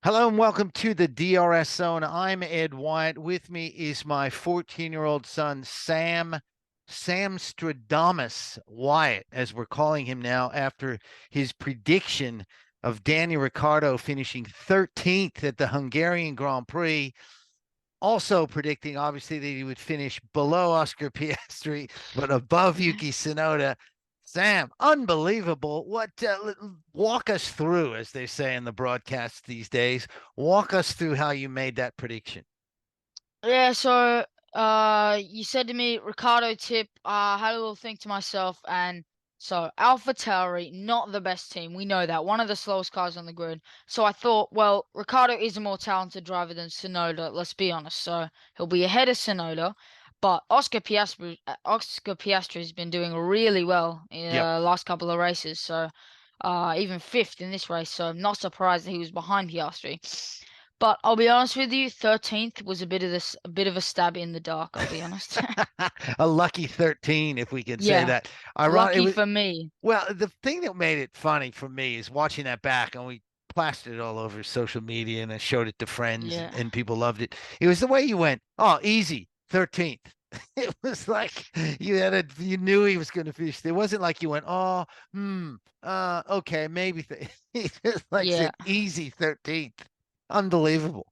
Hello and welcome to the DRS Zone. I'm Ed Wyatt. With me is my 14-year-old son, Sam Stradamus Wyatt, as we're calling him now, after his prediction of Daniel Ricciardo finishing 13th at the Hungarian Grand Prix. Also predicting, obviously, that he would finish below Oscar Piastri, but above Yuki Tsunoda. Sam, unbelievable. Walk us through, as they say in the broadcasts these days. Walk us through how you made that prediction. Yeah, so you said to me Ricardo tip. I had a little think to myself, and so AlphaTauri, not the best team. We know that. One of the slowest cars on the grid. So I thought, well, Ricardo is a more talented driver than Tsunoda, let's be honest. So he'll be ahead of Tsunoda. But Oscar Piastri has been doing really well in Yep. the last couple of races. So even fifth in this race. So I'm not surprised that he was behind Piastri. But I'll be honest with you, 13th was a bit of a stab in the dark, I'll be honest. A lucky 13, if we can say Yeah, that. Ironic, it lucky was, for me. well, the thing that made it funny for me is watching that back, and we plastered it all over social media and I showed it to friends, Yeah. and people loved it. It was the way you went, oh, easy, 13th. It was like you knew he was going to finish. It wasn't like you went, oh, okay, maybe. He just like Yeah. said, easy 13th. Unbelievable.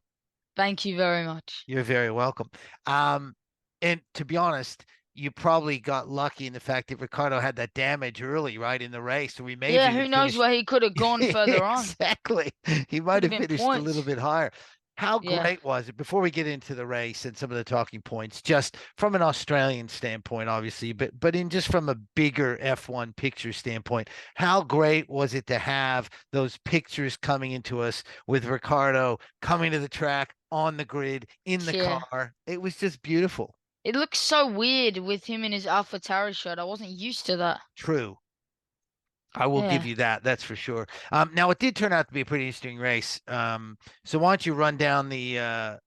Thank you very much. You're very welcome. Um, and to be honest, you probably got lucky in the fact that Ricardo had that damage early, right, in the race. So we may have Yeah, even who knows finished. where he could have gone further on. Exactly. He might Could have have been finished a little points. bit higher. How Yeah. great was it, before we get into the race and some of the talking points, just from an Australian standpoint, obviously, but in just from a bigger F1 picture standpoint, how great was it to have those pictures coming into us with Ricardo coming to the track on the grid in the Yeah. car? It was just beautiful. It looks so weird with him in his AlphaTauri shirt. I wasn't used to that. True. I will give Yeah. you that. That's for sure. Now it did turn out to be a pretty interesting race. So why don't you run down the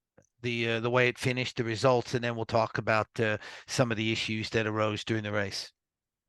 way it finished, the results, and then we'll talk about some of the issues that arose during the race.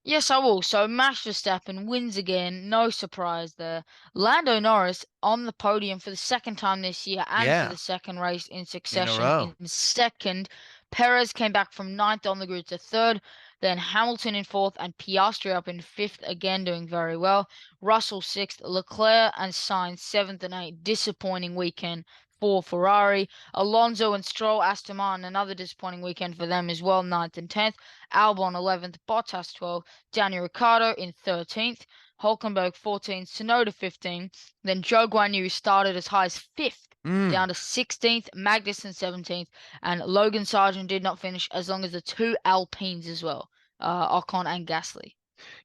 Yes, I will. So Max Verstappen wins again. No surprise there. Lando Norris on the podium for the second time this year and for Yeah, the second race in in a succession row. in second. Perez came back from ninth on the grid to third. Then Hamilton in fourth and Piastri up in fifth, again doing very well. Russell sixth, Leclerc and Sainz seventh and eighth. Disappointing weekend for Ferrari. Alonso and Stroll, Aston Martin, another disappointing weekend for them as well, ninth and 10th. Albon 11th, Bottas 12th. Daniel Ricciardo in 13th, Hulkenberg 14th, Tsunoda 15th, then Zhou Guanyu started as high as 5th, Mm. down to 16th, Magnussen 17th, and Logan Sargent did not finish as long as the two Alpines as well, Ocon and Gasly.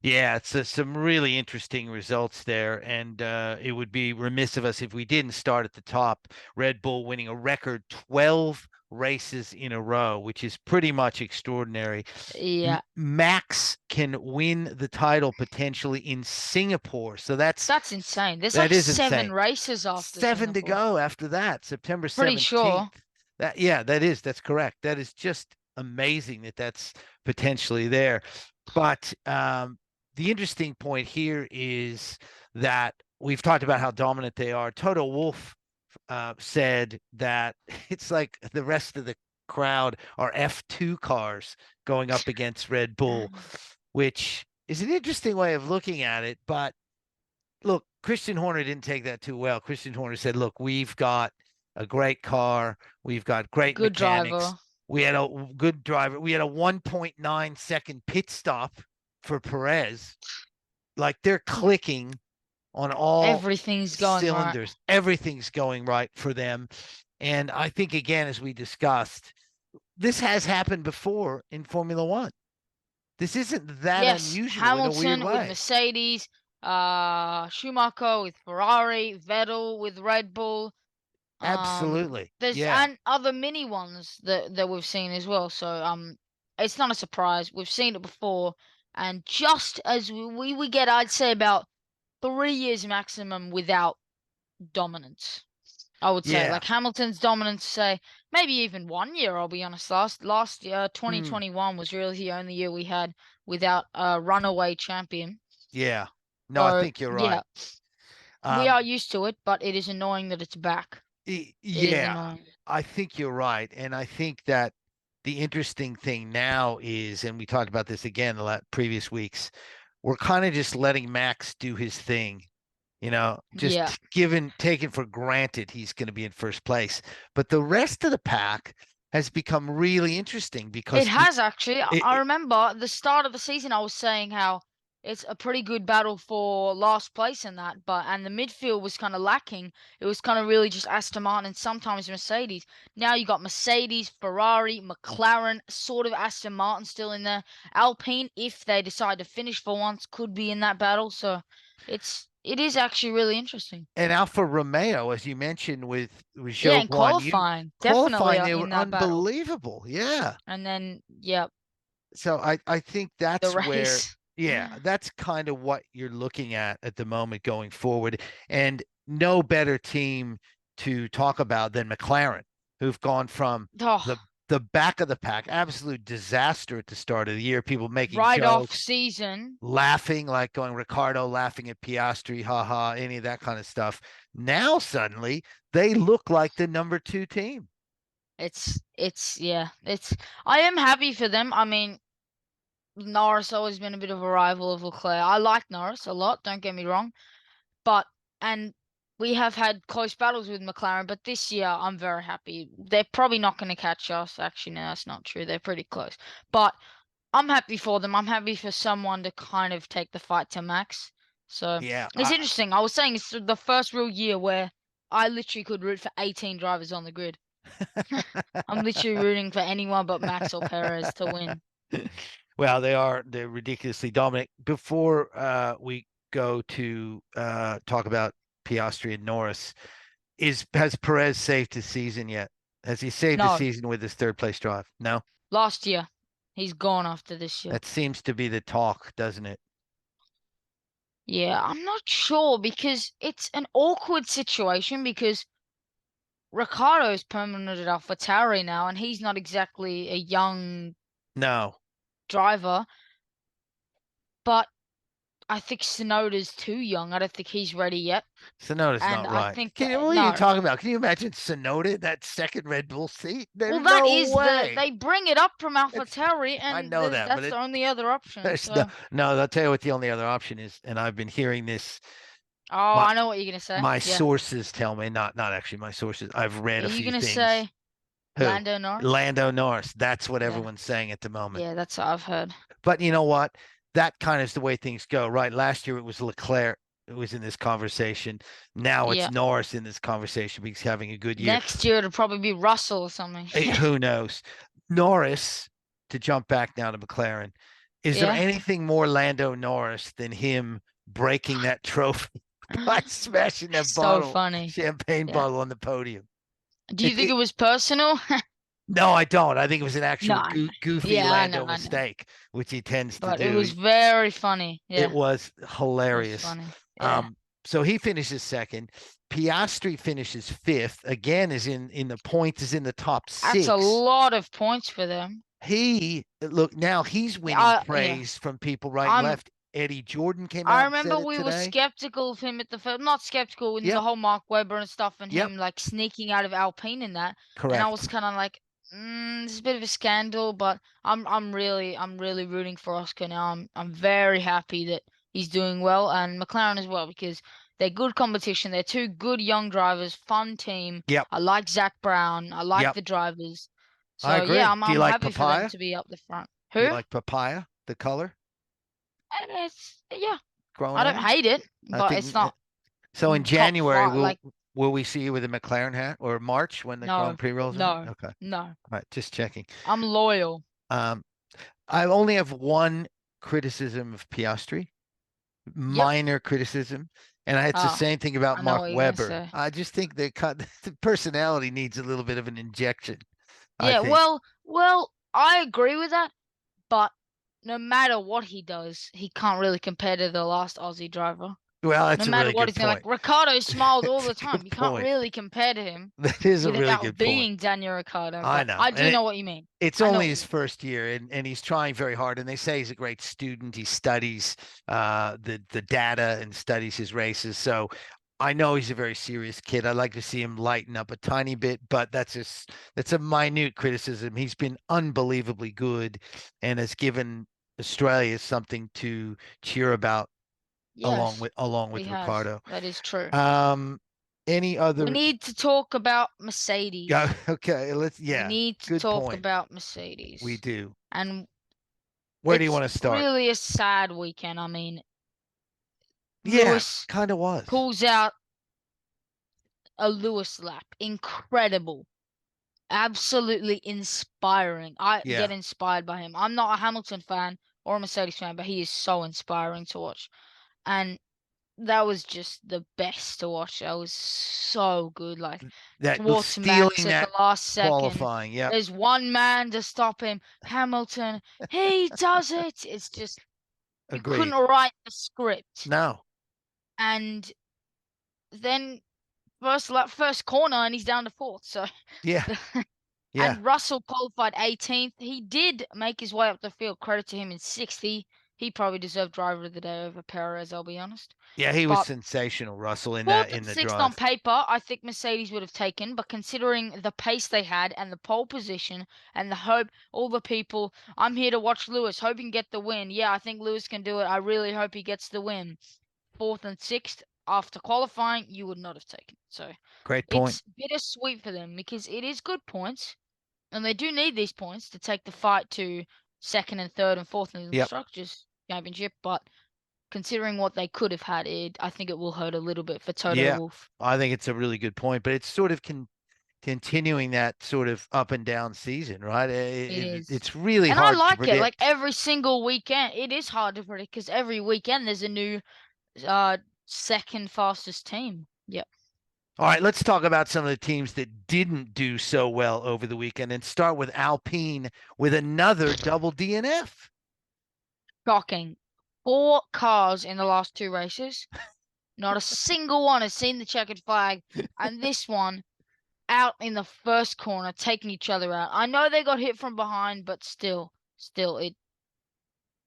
Yeah, it's some really interesting results there, and it would be remiss of us if we didn't start at the top. Red Bull winning a record 12 races in a row, which is pretty much extraordinary. Yeah, Max can win the title potentially in Singapore, so that's insane. There's that like is insane. 7 races after Seven to Singapore. go after that, September Pretty 17th. sure. That's correct. That is just amazing that that's potentially there. But the interesting point here is that we've talked about how dominant they are. Toto Wolff said that it's like the rest of the crowd are F2 cars going up against Red Bull, which is an interesting way of looking at it. But look, Christian Horner didn't take that too well. Christian Horner said, look, we've got a great car, we've got great Good mechanics. driver. We had a good driver. We had a 1.9-second pit stop for Perez. Like, they're clicking on all Everything's going right. cylinders. Everything's going right for them. And I think, again, as we discussed, this has happened before in Formula One. This isn't that Yes, unusual in a weird Hamilton with way. Mercedes, Schumacher with Ferrari, Vettel with Red Bull. Absolutely. There's Yeah. and other mini ones that we've seen as well. So it's not a surprise. We've seen it before, and just as we get, I'd say about 3 years maximum without dominance. I would say Yeah. like Hamilton's dominance, say maybe even 1 year. I'll be honest. Last year, Hmm. 2021 was really the only year we had without a runaway champion. Yeah. No, I So think you're yeah, right. We Um, are used to it, but it is annoying that it's back. It is yeah, annoying. I think you're right. And I think that the interesting thing now is, and we talked about this again the previous weeks, we're kind of just letting Max do his thing, just Yeah. taken for granted he's going to be in first place. But the rest of the pack has become really interesting It because has actually. I it remember at the start of the season, I was saying how it's a pretty good battle for last place in that, and the midfield was kind of lacking. It was kind of really just Aston Martin and sometimes Mercedes. Now you got Mercedes, Ferrari, McLaren, sort of Aston Martin still in there. Alpine, if they decide to finish for once, could be in that battle. So it is actually really interesting. and Alfa Romeo, as you mentioned with Yeah, Zhou in Guan Yu, qualifying, definitely qualifying, they in were that battle. unbelievable. Yeah. And then, yeah, So I think the that's where, race. yeah, that's kind of what you're looking at the moment going forward. And no better team to talk about than McLaren, who've gone from the Oh, the back of the pack, absolute disaster at the start of the year, people making right off jokes, season. laughing, like going Ricciardo laughing at Piastri, haha, any of that kind of stuff. Now suddenly they look like the number 2 team. Yeah, I am happy for them. I mean, Norris always been a bit of a rival of Leclerc. I like Norris a lot, don't get me wrong. But and we have had close battles with McLaren, but this year I'm very happy. They're probably not going to catch us. Actually, no, that's not true. They're pretty close. But I'm happy for them. I'm happy for someone to kind of take the fight to Max. So Yeah, it's interesting. I was saying it's the first real year where I literally could root for 18 drivers on the grid. I'm literally rooting for anyone but Max or Perez to win. well, they're ridiculously dominant. Before we go to talk about Piastri and Norris, has Perez saved his season yet? Has he saved his No, season with his third place drive? No. last year. He's gone after this year. That seems to be the talk, doesn't it? Yeah, I'm not sure because it's an awkward situation because Ricciardo's permanent at AlphaTauri now, and he's not exactly a young No. driver. But I think Sonoda's too young. I don't think he's ready yet. Sonoda's And not I right. think What are you no. talking about? Can you imagine Sonoda in that second Red Bull seat? Well, There's that no is way. they bring it up from It's, AlphaTauri, I and know that, but that's the only other option. there's no, So, no, I'll tell you what the only other option is, and I've been hearing this. oh, My I know what you're gonna say. my Yeah, sources tell me, not actually my sources. I've read are a you few gonna things. say Who? Lando Norris? Lando Norris. That's what Yeah, everyone's saying at the moment. yeah, that's what I've heard. But you know what? That kind of is the way things go, right? Last year it was Leclerc who was in this conversation. Now it's Yeah, Norris in this conversation because he's having a good year. next year it'll probably be Russell or something. Who knows? Norris, to jump back now to McLaren, is there Yeah. anything more Lando Norris than him breaking that trophy by smashing that So funny. champagne Yeah. bottle on the podium? Do you think it was personal? No, I don't. I think it was an actual No. goofy Yeah, Lando I know. mistake, which he tends to But it do. was very funny. It Yeah, was it was hilarious. funny. Yeah. So he finishes second. Piastri finishes fifth. Again, is in the points, is in the top That's a six. lot of points for them. He look now he's winning Yeah. praise from people right and I'm left. Eddie Jordan came I out and remember said it we were today. skeptical of him at the first, not skeptical in the Yep, whole Mark Webber and stuff and yep, him like sneaking out of Alpine in that. And I was correct. kind of like, this is a bit of a scandal, but I'm really rooting for Oscar now. I'm very happy that he's doing well and McLaren as well because they're good competition. They're two good young drivers, fun team. Yep, I like Zach Brown. I like yep. the drivers. I So yeah, agree. Do you I'm like happy for them papaya? to be up the front. Do you Who? like papaya, the color Yeah. growing I don't on you? hate it, I but it's think not so. In top January, five. will Like will we see you with a McLaren hat, or March when the no, Grand Prix rolls around? no, Okay, all no. right, just checking. I'm loyal. Um, I only have one criticism of Piastri, Yep. minor criticism, and it's the Oh, same thing about I know Mark what you're gonna Webber. say. I just think the personality needs a little bit of an injection. I Yeah, think. I agree with that, but no matter what he does, he can't really compare to the last Aussie driver. Well, No that's a matter really what good he's doing, like point. Ricardo smiled all That's the a time. good You can't point. really compare to him That is a really without good point. being Daniel Ricciardo, I but know, I and do know what you mean. it's I know only what you his mean. first year, and he's trying very hard. And they say he's a great student. He studies the data and studies his races. So I know he's a very serious kid. I'd like to see him lighten up a tiny bit, but that's a minute criticism. He's been unbelievably good and has given Australia something to cheer about Yes, along he with has. Ricardo. That is true. Um, any We other? need to talk about Yeah, Mercedes. okay, We yeah, need to good talk point. about We Mercedes. do. And Where do you it's want to start? really a sad weekend. I mean, Yeah, Lewis kind of was. pulls out a Lewis lap. Incredible. Absolutely inspiring. I get Yeah, inspired by him. I'm not a Hamilton fan or a Mercedes fan, but he is so inspiring to watch. And that was just the best to watch. That was so good. Like that towards Max stealing at the that last second. qualifying. Yep, There's one man to stop him. Hamilton, he does it. It's just you couldn't agreed. write the script. No, And then first corner and he's down to fourth. So yeah, yeah, and Russell qualified 18th. He did make his way up the field. Credit to him in 60. He probably deserved driver of the day over Perez, I'll be honest. yeah. He was But sensational, Russell, in that fourth in and the sixth on drive. paper, I think Mercedes would have taken, but considering the pace they had and the pole position and the hope, all the people, I'm here to watch Lewis, hope he can get the win. Yeah, I think Lewis can do it. I really hope he gets the win. Fourth and sixth after qualifying, you would not have taken. So Great point. it's bittersweet for them because it is good points, and they do need these points to take the fight to second and third and fourth in the Yep. Constructors' Championship. But considering what they could have had, I think it will hurt a little bit for Toto Yeah, Wolff. I think it's a really good point, but it's sort of continuing that sort of up and down season, right? It is. It's really And I hard to like it. Like predict. every single weekend, it is hard to predict because every weekend there's a new uh second fastest team. Yep. All right, let's talk about some of the teams that didn't do so well over the weekend and start with Alpine with another double DNF. Shocking. 4 cars in the last 2 races. Not a single one has seen the checkered flag. And this one out in the first corner, taking each other out. I know they got hit from behind, but still,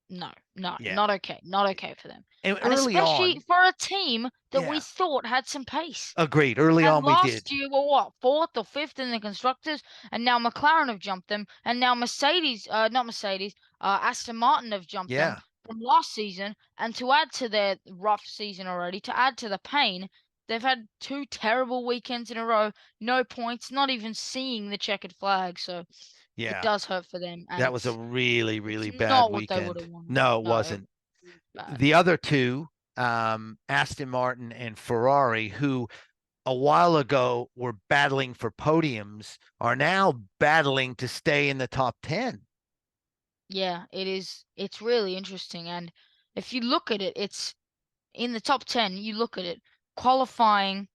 no, no, Yeah. not okay for them. And And early especially on, for a team that we yeah, thought had some pace. agreed. Early And on, we did. last year were what, fourth or fifth in the constructors, and now McLaren have jumped them, and now not Mercedes, Aston Martin have jumped them Yeah, from last season. And to add to their rough season already, to add to the pain, they've had 2 terrible weekends in a row, no points, not even seeing the checkered flag. So it yeah. does hurt for them, and That was a really, it's really bad not what they would weekend. have wanted. No, it No, it wasn't. was bad. The other two, Aston Martin and Ferrari, who a while ago were battling for podiums, are now battling to stay in the top 10. Yeah, it is. It's really interesting, and if you look at it, it's in the top 10. You look at it, qualifying,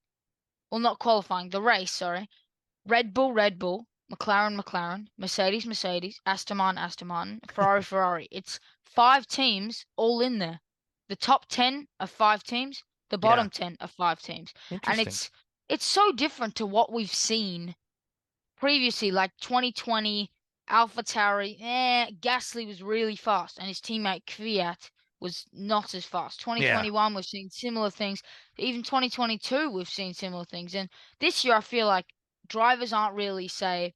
well, not qualifying, the race, sorry. Red Bull, McLaren, McLaren, Mercedes, Mercedes, Aston Martin, Aston Martin, Ferrari, Ferrari. It's 5 teams all in there. The top 10 are 5 teams, the Yeah, bottom 10 are 5 teams. And interesting. it's so different to what we've seen previously, like 2020, AlphaTauri, Gasly was really fast, and his teammate Kvyat was not as fast. Yeah, 2021, we've seen similar things. Even 2022, we've seen similar things. And this year, I feel like drivers aren't really, say,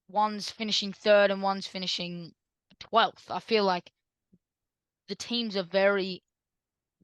one's finishing third and one's finishing 12th. I feel like the teams are very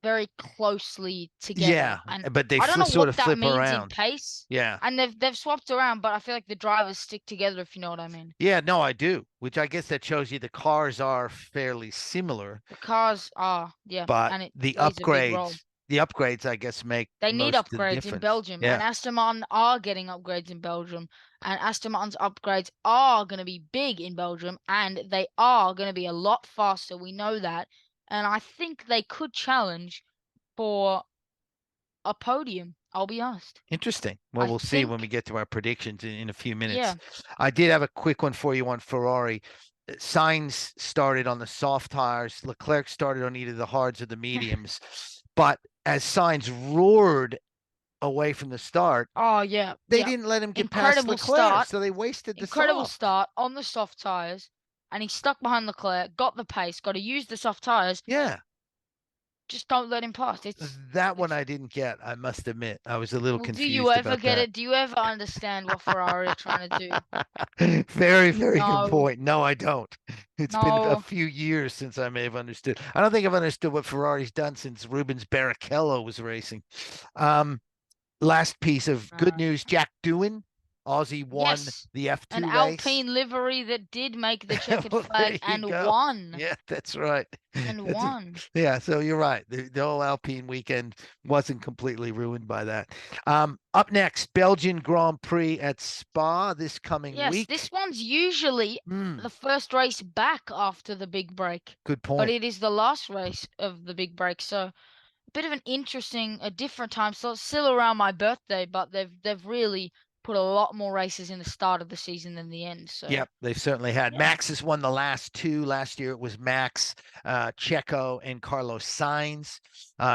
very closely together. yeah, And but they I don't know sort what of that flip means in around. pace. Yeah, And they've swapped around, but I feel like the drivers stick together, if you know what I mean. yeah, no, I do, which I guess that shows you the cars are fairly similar, The cars are, yeah, but and it plays a big role. the upgrades, I guess, make They need most of the upgrades in difference. Belgium, and Yeah, Aston Martin are getting upgrades in Belgium, and Aston Martin's upgrades are going to be big in Belgium, and they are going to be a lot faster. We know that, and I think they could challenge for a podium. I'll be honest. interesting. Well, I we'll see when we think, get to our predictions in a few minutes. yeah. I did have a quick one for you on Ferrari. Sainz started on the soft tires. Leclerc started on either the hards or the mediums. But as Sainz roared away from the start, Oh yeah, they yeah. didn't let him get past Incredible Leclerc, start. so they wasted the Incredible soft. start on the soft tires, and he stuck behind Leclerc, got the pace, got to use the soft tires. Yeah, just don't let him pass. That one I didn't get, I must admit. I was a little Well, do you confused ever about get that. it? Do you ever understand what Ferrari are trying to do? Very, very good No, point. No, I don't. It's been a no. few years since I may have understood. I don't think I've understood what Ferrari's done since Rubens Barrichello was racing. Um, Last piece of good Uh, news, Jack Doohan, Aussie won yes, the an F2 race. Alpine livery that did make the checkered Well, there flag you and go. won. Yeah, that's right. And That's won. yeah, so you're right. The whole Alpine weekend wasn't completely ruined by that. Up next, Belgian Grand Prix at Spa this coming Yes, week. this one's usually the first race back after the big break, Good but point. it is the last race of the big break. So a bit of a different time slot. Still around my birthday, but they've really put a lot more races in the start of the season than the end. So Yep, they certainly had. yeah, Max has won the last two. Last year it was Max, Checo, and Carlos Sainz.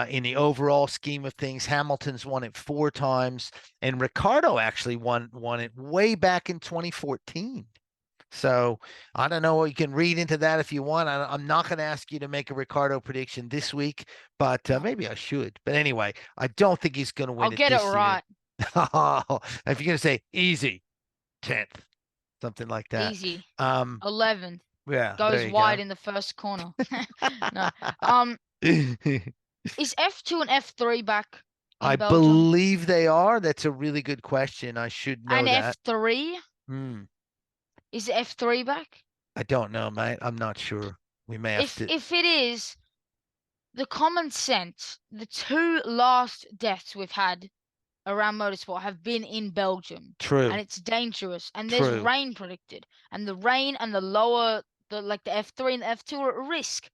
In the overall scheme of things, Hamilton's won it 4 times, and Ricciardo actually won it way back in 2014. So I don't know what you can read into that if you want. I'm not going to ask you to make a Ricciardo prediction this week, but maybe I should. But anyway, I don't think he's going to I'll win it get it this year. right. If you're going to say easy, 10th, something like that. Easy. Um, 11th yeah, there goes you wide go. in the first corner. No. Is F2 and F3 back I in Belgium? believe they are. That's a really good question. I should know And that. F3? Hmm. Is F3 back? I don't know, mate. I'm not sure. We may have to. If it is, the common sense, the two last deaths we've had around motorsport have been in Belgium, and True. it's dangerous. And there's True. rain predicted, and the rain and the lower, the F3 and the F2 are at risk.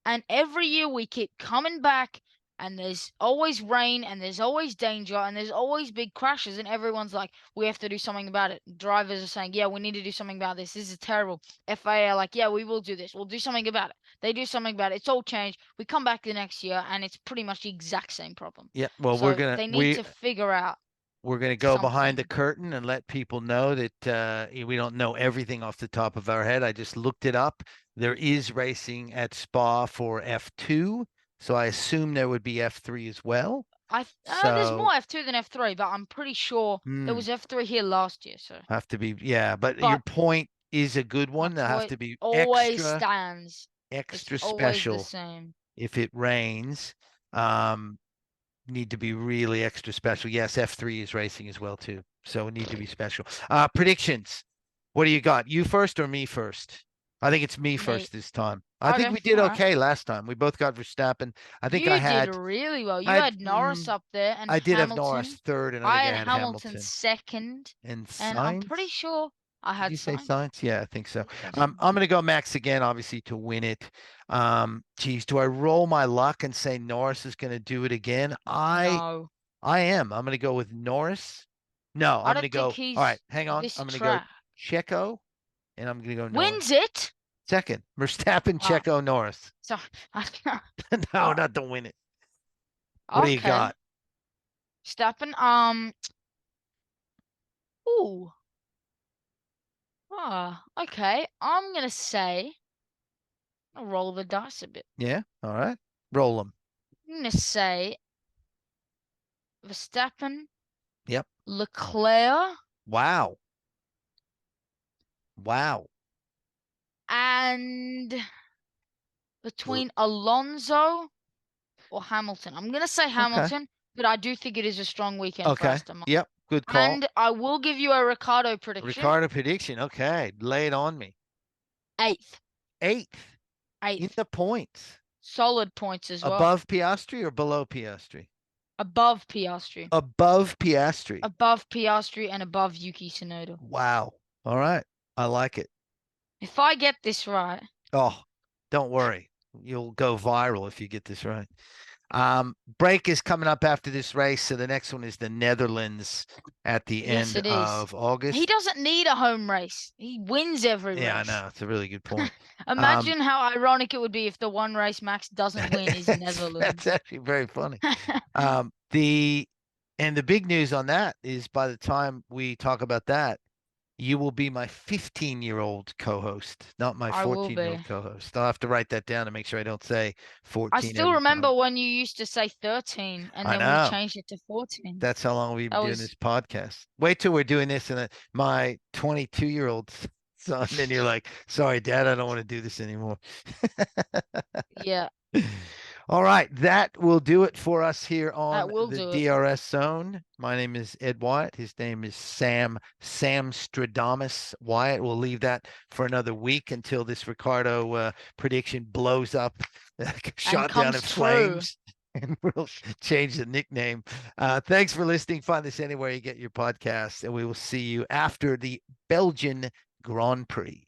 And every year we keep coming back, and there's always rain, and there's always danger, and there's always big crashes, and everyone's like, we have to do something about it. Drivers are saying, yeah, we need to do something about this. This is terrible. FIA are like, yeah, we will do this. We'll do something about it. They do something about it. It's all changed. We come back the next year, and it's pretty much the exact same problem. Yeah. Well, So they need to figure out we're going to go behind the something. curtain and let people know that we don't know everything off the top of our head. I just looked it up. There is racing at Spa for F2, so I assume there would be F3 as well. There's So more F2 than F3, but I'm pretty sure there was F3 here last year. So, have to be, yeah. But your but point is a good my one. They'll have point to be always stands. It's extra always the special same. if it rains. Um, Need to be really extra special. Yes, F3 is racing as well too, so need to be special. Predictions. What do you got? You first or me first? I think it's me Me. first this time. I think Okay, we did all right. okay last time. We both got Verstappen. I think You did really well. You I had Norris up there and I did have Norris Hamilton. third, and I I think I had had Hamilton Hamilton second, and and I'm pretty Sainz. sure I Did had you say Sainz. Sainz? Yeah, I think so. Yes. I'm going to go Max again, obviously, to win it. Geez, do I roll my luck and say Norris is going to do it again? No, I am. I'm going to go with Norris. No, I I'm going to don't think go. All right, he's hang on. this I'm going to go track. Checo, and I'm going to go Wins Norris. it. Second, Verstappen, Oh, Checo, Norris. so No, oh, not to win it. What do you okay. got? Stappen. Ooh. Okay. I'm gonna say I'll roll the dice a bit. Yeah, all right. Roll them. I'm gonna say Verstappen, Yep. Leclerc, Wow. Wow. and L- between Alonso or Hamilton. I'm gonna say Okay. Hamilton, but I do think it is a strong weekend for Okay. Aston Martin. Yep. Good call. And I will give you a Ricardo prediction. Ricardo prediction. Okay. Lay it on me. Eighth. Eighth in Eighth. the points. Solid points as well. Above Piastri or below Piastri? Above Piastri. Above Piastri. Above Piastri and above Yuki Tsunoda. Wow. All right. I like it. If I get this right, Oh, don't worry. You'll go viral if you get this right. Break is coming up after this race. So the next one is the Netherlands at the yes, end it is. of August. He doesn't need a home race. He wins every Yeah, I race. know. It's a really good point. Imagine how ironic it would be if the one race Max doesn't win is Netherlands. That's actually very funny. The big news on that is by the time we talk about that, You will be my 15-year-old co-host, not my I will 14-year-old be. co-host. I'll have to write that down to make sure I don't say I 14 still every remember time. when you used to say 13 and I then we know. changed it to 14. That's how long we've That been doing was, this podcast. Wait till we're doing this and my 22-year-old son, and you're like, sorry, Dad, I don't want to do this anymore. yeah, All right, that will do it for us here that on will the do it. DRS Zone. My name is Ed Wyatt. His name is Sam Stradamus Wyatt. We'll leave that for another week until this Ricardo prediction blows up, And shot down in comes true. flames, and we'll change the nickname. Thanks for listening. Find this anywhere you get your podcasts, and we will see you after the Belgian Grand Prix.